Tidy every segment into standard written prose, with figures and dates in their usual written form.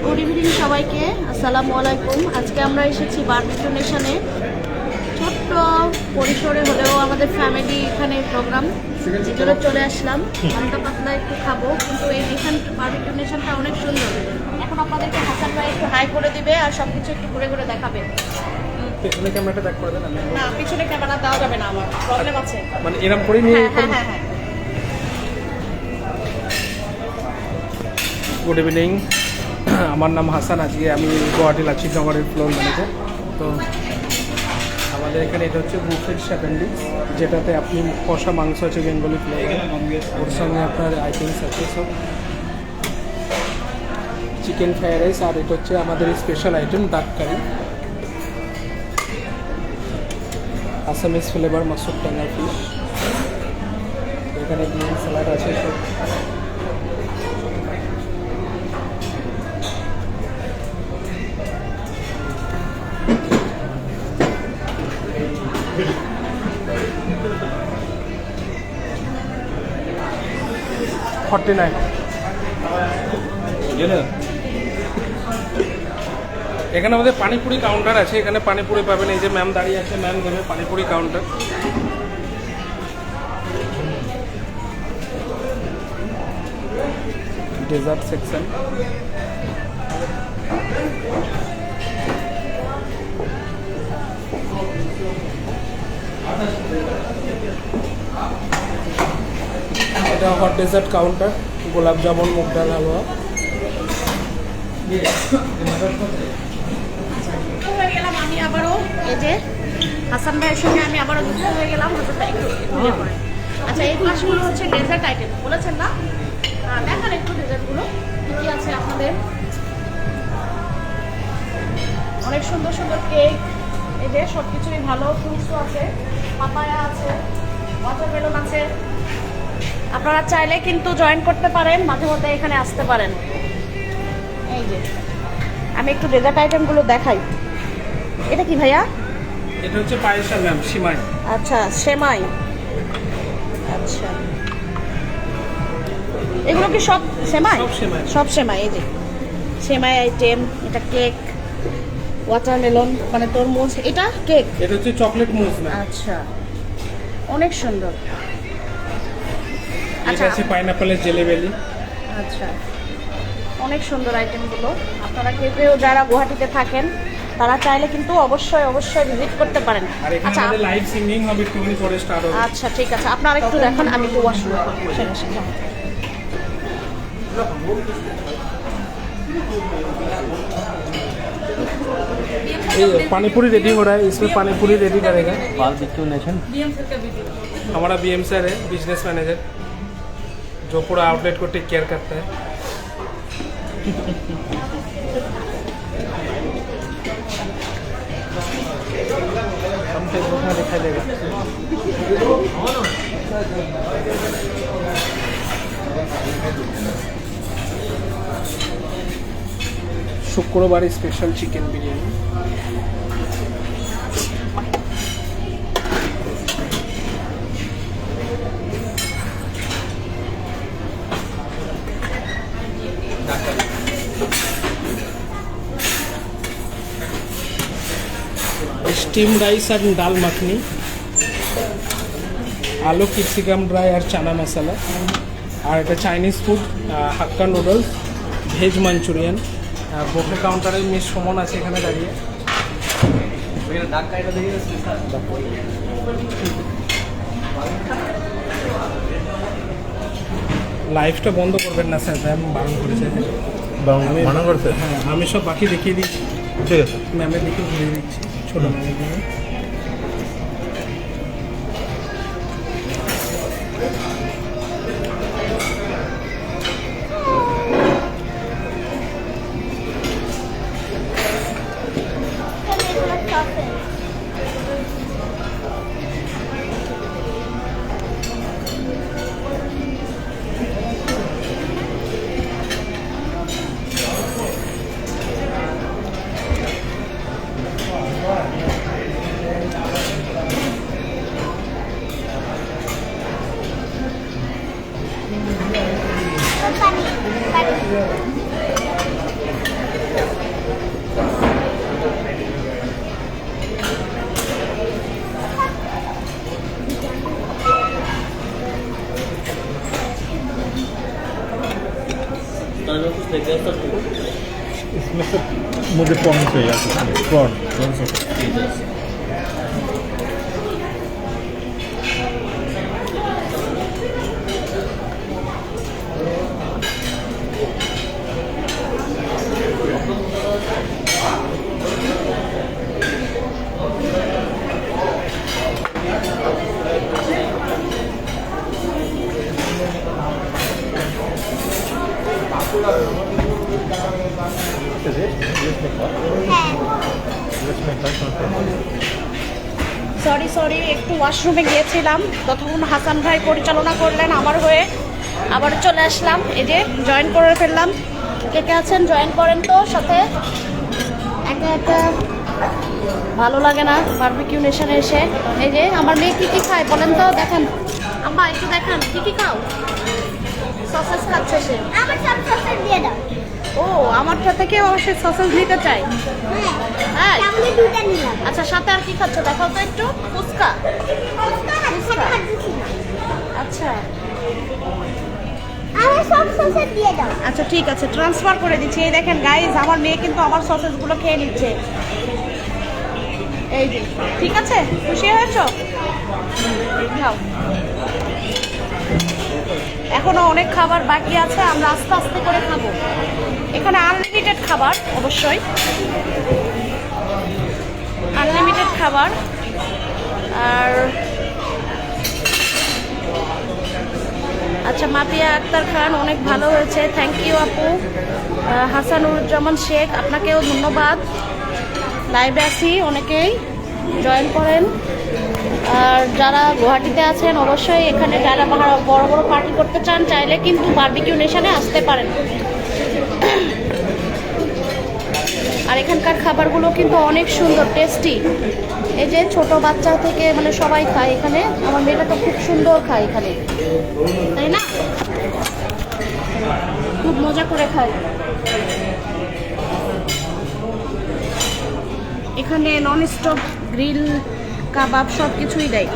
Good evening সবাইকে, আসসালামু আলাইকুম। আজকে আমরা এসেছি বারবিকিউ নেশনে। ছোট্ট পরিসরে হলেও আমাদের ফ্যামিলি এখানে প্রোগ্রাম, ভিতরে চলে আসলাম। হালকা পাতলা একটু খাবো, কিন্তু এই বারবিকিউ নেশনটা অনেক সুন্দর। এখন আপনাদেরকে হাসান ভাই একটু হাই করে দিবে আর সব কিছু একটু ঘুরে ঘুরে দেখাবে। পিছনে ক্যামেরাটা ব্যাক করে দেন। না, পিছনে ক্যামেরা দেওয়া যাবে না, আমার প্রবলেম আছে। মানে এরকম করে নিয়ে হ্যাঁ। গুড ইভিনিং, আমার নাম হাসান। আজকে আমি গুয়াহাটি লাচিত নগরের ফ্লোর ম্যানেজার। তো আমাদের এখানে এটা হচ্ছে বুফেট অ্যাপেন্ডিক্স, যেটাতে আপনি কষা মাংস আছে বেঙ্গলি ফ্লেভার, ওর সঙ্গে আপনার আইটেমস আছে সব চিকেন ফ্রাইড রাইস, আর এটা হচ্ছে আমাদের স্পেশাল আইটেম ডাক কারি, আসামিস ফ্লেভার মাসুর টাঙ্গা ফিশ। এখানে গ্রিন স্যালাড আছে সব। $49। এখানে আমাদের পানিপুরি কাউন্টার আছে, এখানে পানিপুরি পাবেন। এই যে ম্যাম দাঁড়িয়ে আছে, ম্যাম দেবে পানিপুরি কাউন্টার। ডেজার্ট সেকশন, এটা হট ডেজার্ট কাউন্টার, গোলাপ জামুন, মুগ ডাল হালুয়া। হয়ে গেলাম আমি আবারও, এই যে হাসান ভাইয়ের সঙ্গে আমি আবারও যুক্ত হয়ে গেলাম। হাসান ভাই একটু ঘুরে পড়ে। আচ্ছা, এই পাশগুলো হচ্ছে ডেজার্ট আইটেম বলেছেন না? দেখান একটু ডেজার্টগুলো কী কী আছে আপনাদের। অনেক সুন্দর সুন্দর কেক, এই যে সব কিছুই ভালো। ফ্রুটসও আছে, পাপায়া আছে, ওয়াটারমেলন আছে। আপনারা চাইলে কিন্তু জয়েন করতে পারেন, মাঝে মধ্যে এখানে আসতে পারেন। এই যে আমি একটু ডেজার্ট আইটেমগুলো দেখাই। এটা কি ভাইয়া? এটা হচ্ছে পায়েসা ম্যাম, সিমাই। আচ্ছা, সেমাই। আচ্ছা, এগুলো কি সব সেমাই? সব সেমাই। সব সেমাই। এই যে সেমাই আইটেম, এটা কেক, ওয়াটারমেলন মানে তরমুজ, এটা কেক। এটা হচ্ছে চকলেট মুজ ম্যাম। আচ্ছা, অনেক সুন্দর। এটা আছে পাইনাপেলের জেলি। আচ্ছা, অনেক সুন্দর আইটেমগুলো। আপনারা কেউ যারা গুয়াহাটিতে থাকেন তারা চাইলে কিন্তু অবশ্যই ভিজিট করতে পারেন। আর এখানে আচ্ছা, আমাদের লাইভ সিঙ্গিং হবে, একটুখানি পরে স্টার্ট হবে। আচ্ছা ঠিক আছে, আপনারা একটু দেখান, আমি একটু ওয়াশরুম ये पानी पूरी रेडी हो रहा है, इसमें पानी पूरी रेडी करेगा बारबेक्यू नेशन। हमारा बीएम सर है, बिजनेस मैनेजर, जो पूरा आउटलेट को टेक केयर करता है। हम फेसबुक में दिखाई देगा। शुक्रवार special chicken biryani. Steam rice और दाल मखनी, आलू कैप्सिकम ड्राई और चना मसाला, और এটা চাইনিজ ফুড, হাক্কা নুডলস, ভেজ মাঞ্চুরিয়ান। বুফে কাউন্টারে মিস সুমন আছে এখানে দাঁড়িয়ে। লাইভটা বন্ধ করবেন না স্যার, ম্যাম বারণ করেছে। মানা করছে? হ্যাঁ, আমি সব বাকি দেখিয়ে দিচ্ছি। ঠিক আছে, ম্যামের দিকে ঘুরিয়ে দিচ্ছি, ছোটো ম্যামের দিকে। इसमें से मुझे प्रॉन चाहिए प्रॉन সরি একটু ওয়াশরুমে গিয়েছিলাম, ততক্ষণ হাসান ভাই পরিচালনা করলেন আমার হয়ে। আবার চলে আসলাম, এই যে জয়েন করে ফেললাম। কে কে আছেন জয়েন করেন তো সাথে। একা একা ভালো লাগে না বারবিকিউ নেশনে এসে। এই যে আমার মেয়ে কী কী খায় বলেন তো, দেখেন আম্মা একটু দেখান কী কী খাও। সসেস খাচ্ছে সে। আমার সব সসেস দিয়ে দাও। ও আমারটা থেকে অবশ্যই সসেস নিতে চাই। হ্যাঁ আমি দুটো নিলাম। আচ্ছা সাথে আর কি খাচ্ছ দেখাও তো একটু। ফুচকা। আচ্ছা আমার সব সসেস দিয়ে দাও। আচ্ছা ঠিক আছে, ট্রান্সফার করে দিচ্ছি। এই দেখেন গাইজ, আমার মেয়ে কিন্তু আমার সসেসগুলো খেয়ে নিচ্ছে। এই যে ঠিক আছে, খুশি হয়েছো? খাও। এখনো অনেক খাবার বাকি আছে, আমরা আস্তে আস্তে করে খাবো। এখানে আনলিমিটেড খাবার, অবশ্যই আনলিমিটেড খাবার। আর আচ্ছা মাতিয়া আক্তার খান, অনেক ভালো হয়েছে, থ্যাংক ইউ আপু। হাসানুজ্জামান শেখ, আপনাকেও ধন্যবাদ। লাইভে আছি, অনেকেই জয়েন করেন। আর যারা গুয়াহাটিতে আছেন অবশ্যই এখানে যারা বড় বড় পার্টি করতে চান চাইলে কিন্তু বারবিকিউ নেশনে আসতে পারেন। আর এখানকার খাবারগুলো কিন্তু অনেক সুন্দর, টেস্টি। এই যে ছোট বাচ্চা থেকে মানে সবাই খায় এখানে। আমার মেয়েটা তো খুব সুন্দর খায় এখানে, তাই না? খুব মজা করে খায়। এখানে নন স্টপ গ্রিল কাবাব সব কিছুই দেয়।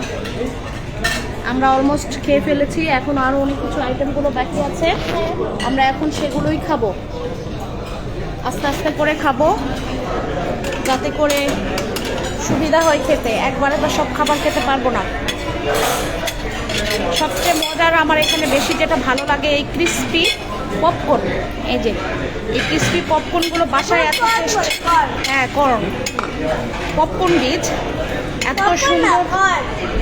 আমরা অলমোস্ট খেয়ে ফেলেছি, এখন আরও অনেক কিছু আইটেমগুলো বাকি আছে, আমরা এখন সেগুলোই খাবো। আস্তে আস্তে করে খাবো যাতে করে সুবিধা হয় খেতে, একবারে তো সব খাবার খেতে পারবো না। সবচেয়ে মজার আমার এখানে বেশি যেটা ভালো লাগে এই ক্রিস্পি পপকর্ন। এই যে এই ক্রিস্পি পপকর্নগুলো বাসায় এত হ্যাঁ কর্ন পপকর্ন বীজ এত সুন্দর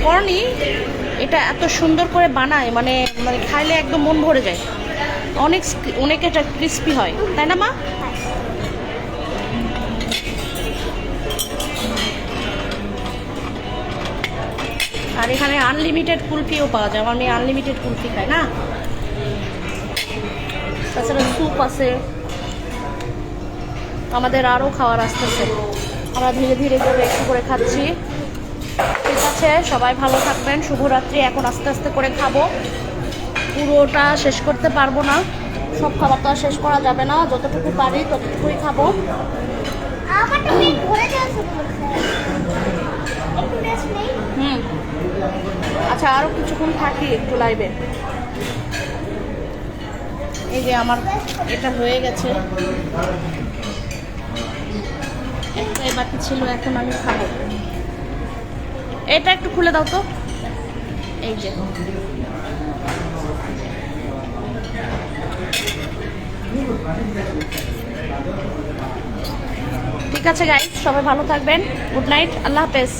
কর্নই, এটা এত সুন্দর করে বানায়, মানে মানে খাইলে একদম মন ভরে যায়। অনেক এটা ক্রিস্পি হয়, তাই না মা? আর এখানে আনলিমিটেড কুলফিও পাওয়া যায়, আমার মেয়ে আনলিমিটেড কুলফি খায় না। তাছাড়া স্যুপ আছে, আমাদের আরও খাওয়ার আসতেছে, আমরা ধীরে ধীরে করে একটু করে খাচ্ছি। ঠিক আছে, সবাই ভালো থাকবেন, শুভরাত্রি। এখন আস্তে আস্তে করে খাবো, পুরোটা শেষ করতে পারবো না, সব খাবার তো আর শেষ করা যাবে না, যতটুকু পারি ততটুকুই খাবো। আমার তো পেট ভরে যাচ্ছে। একটু রেস্ট নেই। আচ্ছা আরও কিছুক্ষণ থাকি একটু লাইভে। এই যে আমার এটা হয়ে গেছে, একটাই বাকি ছিল, এখন আমি খাবো। এটা একটু খুলে দাও তো। এই যে ঠিক আছে গাইস, সবাই ভালো থাকবেন, গুড নাইট, আল্লাহ হাফেজ।